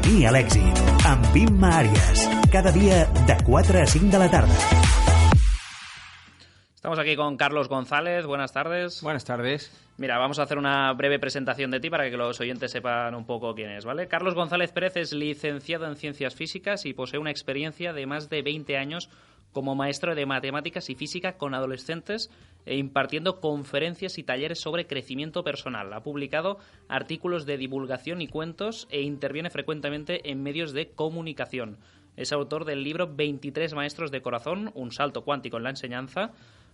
Camí a l'èxit, amb Imma Àries. Cada día de 4 a 5 de la tarde. Estamos aquí con Carlos González. Buenas tardes. Buenas tardes. Mira, vamos a hacer una breve presentación de ti para que los oyentes sepan un poco quién es, ¿vale? Carlos González Pérez es licenciado en Ciencias Físicas y posee una experiencia de más de 20 años como maestro de matemáticas y física con adolescentes e impartiendo conferencias y talleres sobre crecimiento personal. Ha publicado artículos de divulgación y cuentos e interviene frecuentemente en medios de comunicación. Es autor del libro 23 maestros de corazón, un salto cuántico en la enseñanza.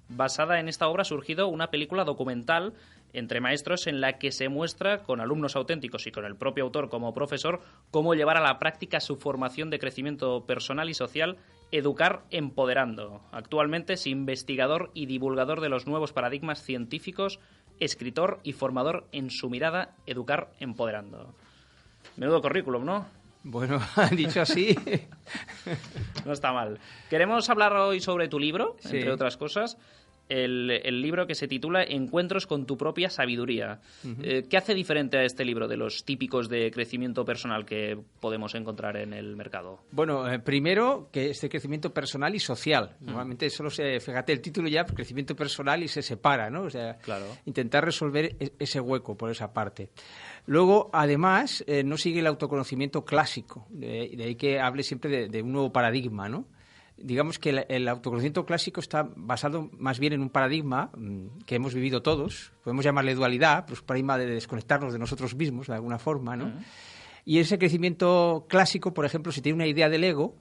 Basada en esta obra ha surgido una película documental entre maestros en la que se muestra, con alumnos auténticos y con el propio autor como profesor, cómo llevar a la práctica su formación de crecimiento personal y social, Educar Empoderando. Actualmente es investigador y divulgador de los nuevos paradigmas científicos, escritor y formador en su mirada Educar Empoderando. Menudo currículum, ¿no? Bueno, dicho así... No está mal. Queremos hablar hoy sobre tu libro, sí, entre otras cosas. El libro que se titula Encuentros con tu propia sabiduría. Uh-huh. ¿Qué hace diferente a este libro de los típicos de crecimiento personal que podemos encontrar en el mercado? Bueno, primero que este crecimiento personal y social. Normalmente solo fíjate el título ya, crecimiento personal y se separa, ¿no? O sea, claro, intentar resolver ese hueco por esa parte. Luego, además, no sigue el autoconocimiento clásico. De ahí que hable siempre de un nuevo paradigma, ¿no? Digamos que el autoconocimiento clásico está basado más bien en un paradigma que hemos vivido todos, podemos llamarle dualidad, pues un paradigma de desconectarnos de nosotros mismos de alguna forma, ¿no? Uh-huh. Y ese crecimiento clásico, por ejemplo, se tiene una idea del ego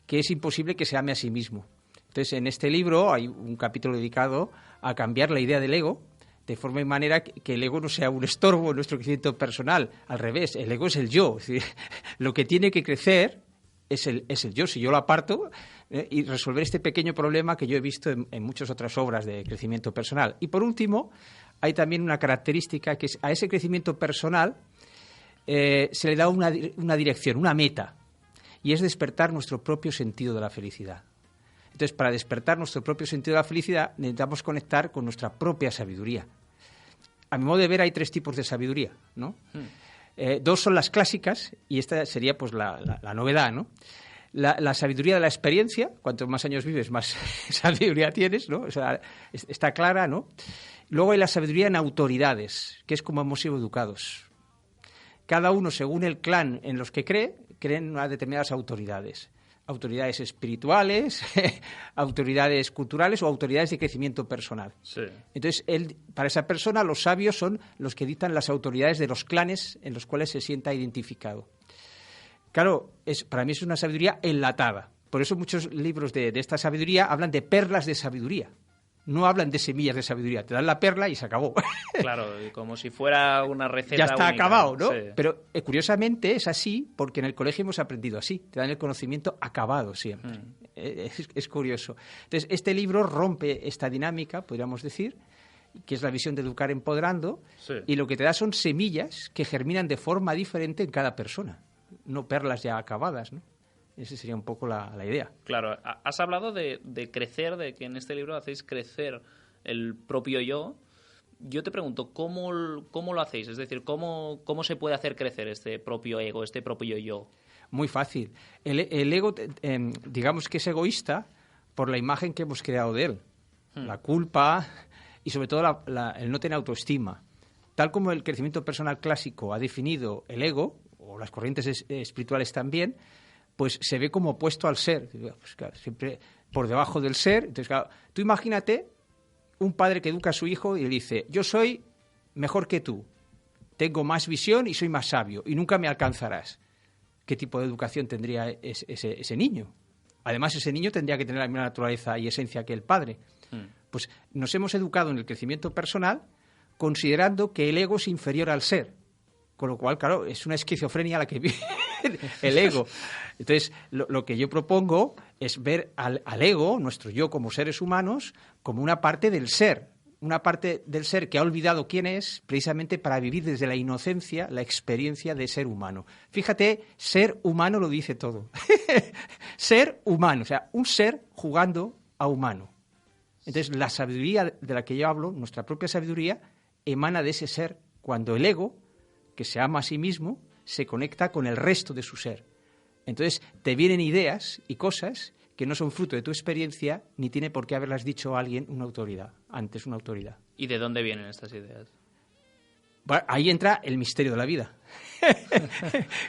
que es imposible que se ame a sí mismo. Entonces, en este libro hay un capítulo dedicado a cambiar la idea del ego, de forma y manera que el ego no sea un estorbo en nuestro crecimiento personal. Al revés, el ego es el yo. Es decir, lo que tiene que crecer es el yo. Si yo lo aparto, y resolver este pequeño problema que yo he visto en muchas otras obras de crecimiento personal. Y por último, hay también una característica que es a ese crecimiento personal se le da una dirección, una meta, y es despertar nuestro propio sentido de la felicidad. Entonces, para despertar nuestro propio sentido de la felicidad, necesitamos conectar con nuestra propia sabiduría. A mi modo de ver, hay 3 tipos de sabiduría, ¿no? 2 son las clásicas, y esta sería pues la novedad, ¿no? La sabiduría de la experiencia, cuantos más años vives, más sabiduría tienes, ¿no? O sea, está clara, ¿no? Luego hay la sabiduría en autoridades, que es como hemos sido educados. Cada uno, según el clan en los que creen unas determinadas autoridades. Autoridades espirituales, autoridades culturales o autoridades de crecimiento personal. Sí. Entonces, para esa persona, los sabios son los que dictan las autoridades de los clanes en los cuales se sienta identificado. Claro, para mí es una sabiduría enlatada. Por eso muchos libros de esta sabiduría hablan de perlas de sabiduría. No hablan de semillas de sabiduría. Te dan la perla y se acabó. Claro, como si fuera una receta ya está única, acabado, ¿no? Sí. Pero curiosamente es así porque en el colegio hemos aprendido así. Te dan el conocimiento acabado siempre. Es curioso. Entonces, este libro rompe esta dinámica, podríamos decir, que es la visión de Educar Empoderando, sí, y lo que te da son semillas que germinan de forma diferente en cada persona. No perlas ya acabadas, ¿no? Esa sería un poco la idea. Claro, has hablado de crecer, de que en este libro hacéis crecer el propio yo. Yo te pregunto, ¿cómo lo hacéis? Es decir, ¿cómo se puede hacer crecer este propio ego, este propio yo? Muy fácil. El ego, digamos que es egoísta por la imagen que hemos creado de él. La culpa y sobre todo el no tener autoestima. Tal como el crecimiento personal clásico ha definido el ego, o las corrientes espirituales también, pues se ve como opuesto al ser. Pues claro, siempre por debajo del ser. Entonces, claro, tú imagínate un padre que educa a su hijo y le dice: yo soy mejor que tú, tengo más visión y soy más sabio y nunca me alcanzarás. ¿Qué tipo de educación tendría ese niño? Además, ese niño tendría que tener la misma naturaleza y esencia que el padre. Pues nos hemos educado en el crecimiento personal considerando que el ego es inferior al ser. Con lo cual, claro, es una esquizofrenia la que vive el ego. Entonces, lo que yo propongo es ver al ego, nuestro yo como seres humanos, como una parte del ser. Una parte del ser que ha olvidado quién es, precisamente para vivir desde la inocencia la experiencia de ser humano. Fíjate, ser humano lo dice todo. Ser humano, o sea, un ser jugando a humano. Entonces, la sabiduría de la que yo hablo, nuestra propia sabiduría, emana de ese ser, cuando el ego, que se ama a sí mismo, se conecta con el resto de su ser. Entonces te vienen ideas y cosas que no son fruto de tu experiencia ni tiene por qué haberlas dicho a alguien una autoridad. ¿Y de dónde vienen estas ideas? Ahí entra el misterio de la vida.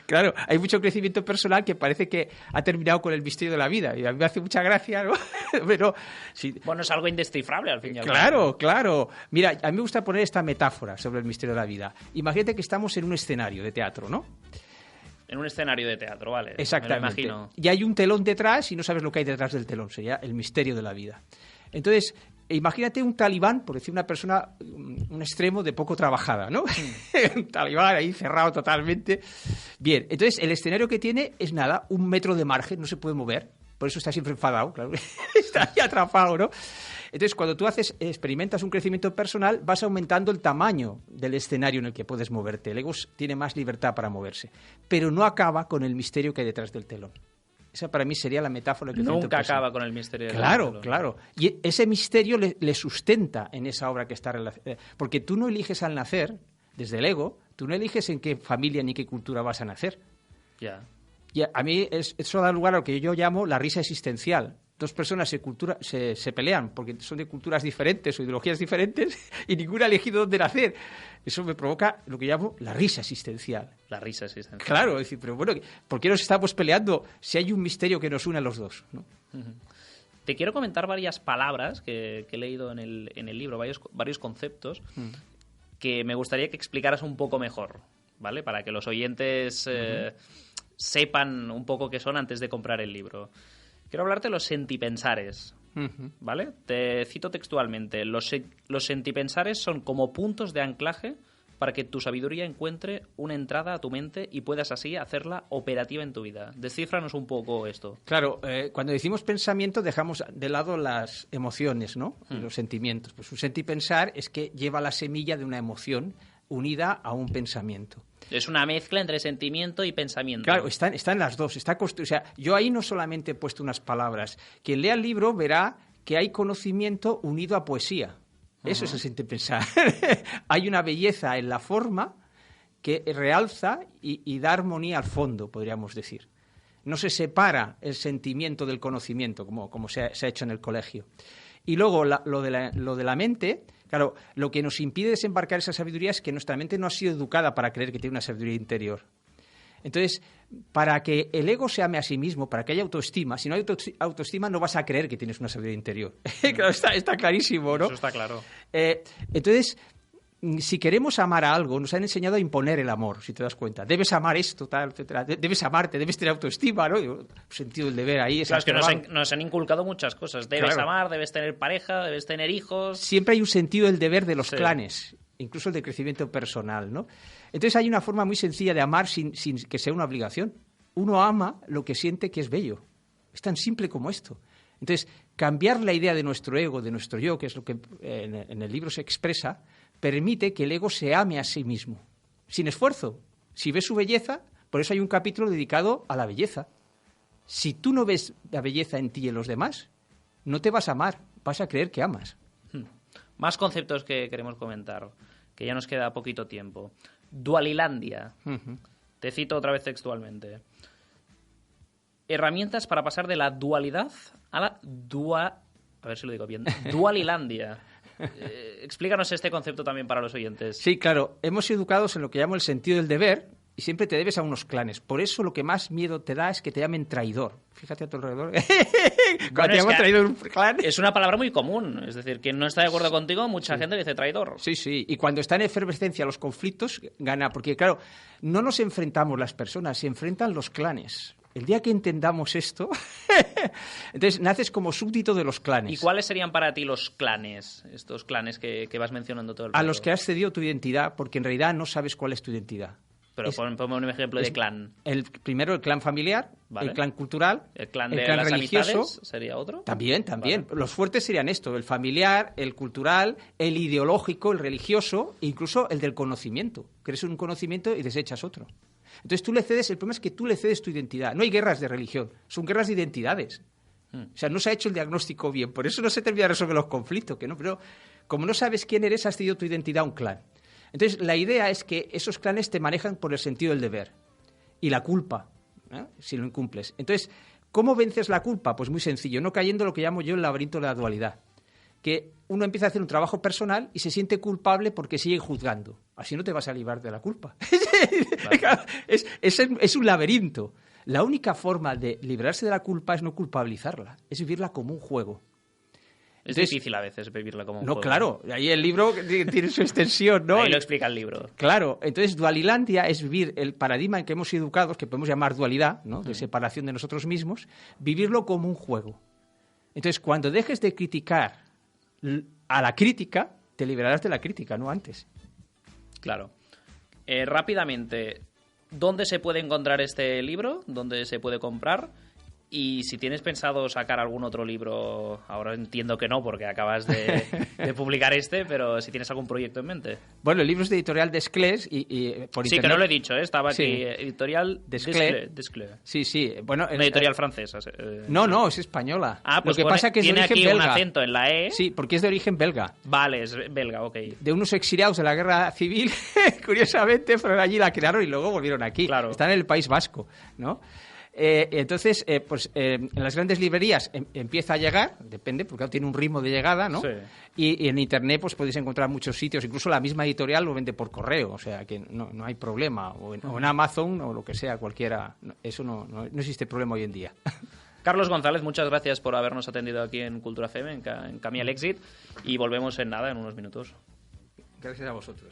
Claro, hay mucho crecimiento personal que parece que ha terminado con el misterio de la vida. Y a mí me hace mucha gracia, ¿no? Pero, sí. Bueno, es algo indescifrable al fin y al cabo. Claro. Mira, a mí me gusta poner esta metáfora sobre el misterio de la vida. Imagínate que estamos en un escenario de teatro, ¿no? En un escenario de teatro, vale. Exactamente. Me lo imagino. Y hay un telón detrás y no sabes lo que hay detrás del telón. Sería el misterio de la vida. Entonces, imagínate un talibán, por decir una persona, un extremo de poco trabajada, ¿no? Un talibán ahí cerrado totalmente. Bien, entonces el escenario que tiene es nada, 1 metro de margen, no se puede mover. Por eso está siempre enfadado, claro. Está ahí atrapado, ¿no? Entonces, cuando tú experimentas un crecimiento personal, vas aumentando el tamaño del escenario en el que puedes moverte. El ego tiene más libertad para moverse. Pero no acaba con el misterio que hay detrás del telón. Esa para mí sería la metáfora del crecimiento personal. Nunca acaba con el misterio del telón. Claro. Y ese misterio le sustenta en esa obra que está relacionada. Porque tú no eliges al nacer, desde el ego, tú no eliges en qué familia ni qué cultura vas a nacer. Ya. Y a mí eso da lugar a lo que yo llamo la risa existencial. 2 personas se pelean porque son de culturas diferentes o ideologías diferentes y ninguna ha elegido dónde nacer. Eso me provoca lo que llamo la risa existencial. La risa existencial. Claro, es decir, pero bueno, ¿por qué nos estamos peleando si hay un misterio que nos une a los dos, ¿no? Uh-huh. Te quiero comentar varias palabras que he leído en el libro, varios conceptos que me gustaría que explicaras un poco mejor, ¿vale? Para que los oyentes sepan un poco qué son antes de comprar el libro. Quiero hablarte de los sentipensares, ¿vale? Te cito textualmente. Los sentipensares son como puntos de anclaje para que tu sabiduría encuentre una entrada a tu mente y puedas así hacerla operativa en tu vida. Descífranos un poco esto. Claro, cuando decimos pensamiento dejamos de lado las emociones, ¿no? Y los sentimientos. Pues un sentipensar es que lleva la semilla de una emoción unida a un pensamiento. Es una mezcla entre sentimiento y pensamiento. Claro, están las dos. O sea, yo ahí no solamente he puesto unas palabras. Quien lea el libro verá que hay conocimiento unido a poesía. Eso es el sentipensar. Hay una belleza en la forma que realza y da armonía al fondo, podríamos decir. No se separa el sentimiento del conocimiento, como se ha hecho en el colegio. Y luego lo de la mente, claro, lo que nos impide desembarcar esa sabiduría es que nuestra mente no ha sido educada para creer que tiene una sabiduría interior. Entonces, para que el ego se ame a sí mismo, para que haya autoestima, si no hay autoestima no vas a creer que tienes una sabiduría interior. Claro, está clarísimo, ¿no? Eso está claro. Entonces, si queremos amar a algo, nos han enseñado a imponer el amor, si te das cuenta. Debes amar esto, tal, etcétera. Debes amarte, debes tener autoestima, ¿no? Sentido del deber ahí. Claro, es que nos han inculcado muchas cosas. Debes amar, debes tener pareja, debes tener hijos. Siempre hay un sentido del deber de los clanes, incluso el de crecimiento personal, ¿no? Entonces hay una forma muy sencilla de amar sin que sea una obligación. Uno ama lo que siente que es bello. Es tan simple como esto. Entonces, cambiar la idea de nuestro ego, de nuestro yo, que es lo que en el libro se expresa, permite que el ego se ame a sí mismo, sin esfuerzo. Si ves su belleza, por eso hay un capítulo dedicado a la belleza. Si tú no ves la belleza en ti y en los demás, no te vas a amar, vas a creer que amas. Más conceptos que queremos comentar, que ya nos queda poquito tiempo. Dualilandia. Te cito otra vez textualmente. Herramientas para pasar de la dualidad a la a ver si lo digo bien. Dualilandia. Explícanos este concepto también para los oyentes. Sí, claro. Hemos sido educados en lo que llamo el sentido del deber y siempre te debes a unos clanes. Por eso lo que más miedo te da es que te llamen traidor. Fíjate a tu alrededor. Cuando te llaman traidor un clan. Es una palabra muy común. Es decir, quien no está de acuerdo contigo, mucha gente dice traidor. Sí. Y cuando está en efervescencia los conflictos, gana. Porque, claro, no nos enfrentamos las personas, se enfrentan los clanes. El día que entendamos esto, entonces naces como súbdito de los clanes. ¿Y cuáles serían para ti los clanes, estos clanes que vas mencionando todo el rato? A los que has cedido tu identidad, porque en realidad no sabes cuál es tu identidad. Pero ponme un ejemplo de clan. Primero el clan familiar, ¿vale? El clan cultural, el clan de las religioso. Amistades, ¿sería otro? También. Vale. Los fuertes serían esto, el familiar, el cultural, el ideológico, el religioso, e incluso el del conocimiento. Crees un conocimiento y desechas otro. Entonces tú le cedes, el problema es que tú le cedes tu identidad. No hay guerras de religión, son guerras de identidades. O sea, no se ha hecho el diagnóstico bien, por eso no se termina de resolver los conflictos, pero como no sabes quién eres, has cedido tu identidad a un clan. Entonces la idea es que esos clanes te manejan por el sentido del deber. y la culpa, si lo incumples. Entonces, ¿cómo vences la culpa? Pues muy sencillo, no cayendo en lo que llamo yo el laberinto de la dualidad. Que uno empieza a hacer un trabajo personal y se siente culpable porque sigue juzgando. Así no te vas a librar de la culpa. Claro. Es un laberinto. La única forma de librarse de la culpa es no culpabilizarla, es vivirla como un juego. Entonces, difícil a veces vivirla como un juego. No, claro, ahí el libro tiene su extensión, ¿no? Ahí lo explica el libro. Claro, entonces Dualilandia es vivir el paradigma en que hemos sido educados, que podemos llamar dualidad, ¿no? De separación de nosotros mismos, vivirlo como un juego. Entonces, cuando dejes de criticar a la crítica, te liberarás de la crítica, no antes. Claro. Rápidamente, ¿dónde se puede encontrar este libro? ¿Dónde se puede comprar? Y si tienes pensado sacar algún otro libro, ahora entiendo que no, porque acabas de publicar pero si tienes algún proyecto en mente. Bueno, el libro es de editorial Desclés y por sí, internet... que no lo he dicho, estaba aquí, sí. Editorial Desclés. Sí, sí. Bueno, una editorial francesa. No, es española. Pues lo que pasa es que es de origen belga. Tiene aquí un acento en la E. Sí, porque es de origen belga. Vale, es belga, ok. De unos exiliados de la guerra civil, curiosamente, fueron allí, la crearon y luego volvieron aquí. Claro. Están en el País Vasco, ¿no? Entonces, en las grandes librerías empieza a llegar, depende, porque tiene un ritmo de llegada, ¿no? Sí. Y en Internet pues podéis encontrar muchos sitios, incluso la misma editorial lo vende por correo, o sea que no hay problema, o en Amazon o lo que sea, cualquiera, eso no existe problema hoy en día. Carlos González, muchas gracias por habernos atendido aquí en Cultura FM, en Camí al Èxit, y volvemos en unos minutos. Gracias a vosotros.